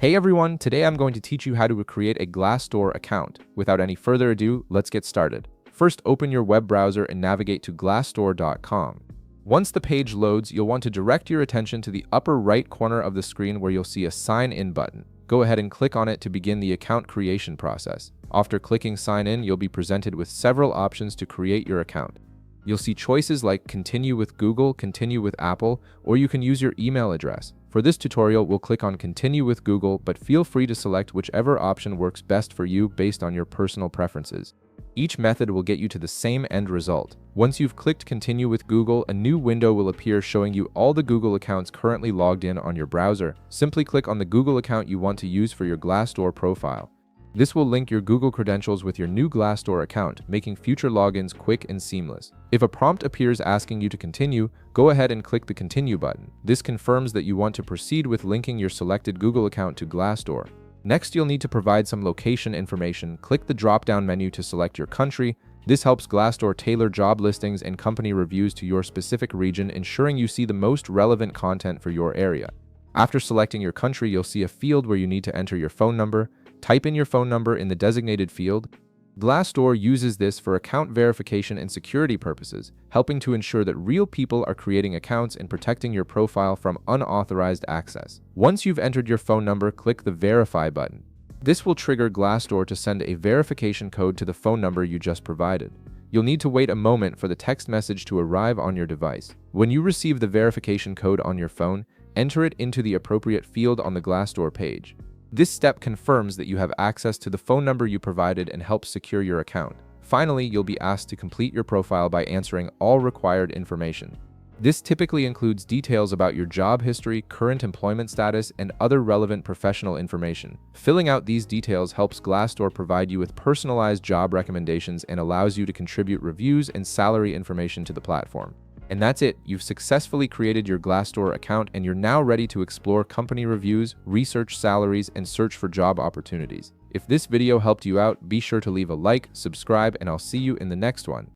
Hey everyone, today I'm going to teach you how to create a Glassdoor account. Without any further ado, let's get started. First, open your web browser and navigate to glassdoor.com. Once the page loads, you'll want to direct your attention to the upper right corner of the screen where you'll see a Sign In button. Go ahead and click on it to begin the account creation process. After clicking Sign In, you'll be presented with several options to create your account. You'll see choices like Continue with Google, Continue with Apple, or you can use your email address. For this tutorial, we'll click on Continue with Google, but feel free to select whichever option works best for you based on your personal preferences. Each method will get you to the same end result. Once you've clicked Continue with Google, a new window will appear showing you all the Google accounts currently logged in on your browser. Simply click on the Google account you want to use for your Glassdoor profile. This will link your Google credentials with your new Glassdoor account, making future logins quick and seamless. If a prompt appears asking you to continue, go ahead and click the Continue button. This confirms that you want to proceed with linking your selected Google account to Glassdoor. Next, you'll need to provide some location information. Click the drop-down menu to select your country. This helps Glassdoor tailor job listings and company reviews to your specific region, ensuring you see the most relevant content for your area. After selecting your country, you'll see a field where you need to enter your phone number. Type in your phone number in the designated field. Glassdoor uses this for account verification and security purposes, helping to ensure that real people are creating accounts and protecting your profile from unauthorized access. Once you've entered your phone number, click the Verify button. This will trigger Glassdoor to send a verification code to the phone number you just provided. You'll need to wait a moment for the text message to arrive on your device. When you receive the verification code on your phone, enter it into the appropriate field on the Glassdoor page. This step confirms that you have access to the phone number you provided and helps secure your account. Finally, you'll be asked to complete your profile by answering all required information. This typically includes details about your job history, current employment status, and other relevant professional information. Filling out these details helps Glassdoor provide you with personalized job recommendations and allows you to contribute reviews and salary information to the platform. And that's it. You've successfully created your Glassdoor account and you're now ready to explore company reviews, research salaries, and search for job opportunities. If this video helped you out, be sure to leave a like, subscribe, and I'll see you in the next one.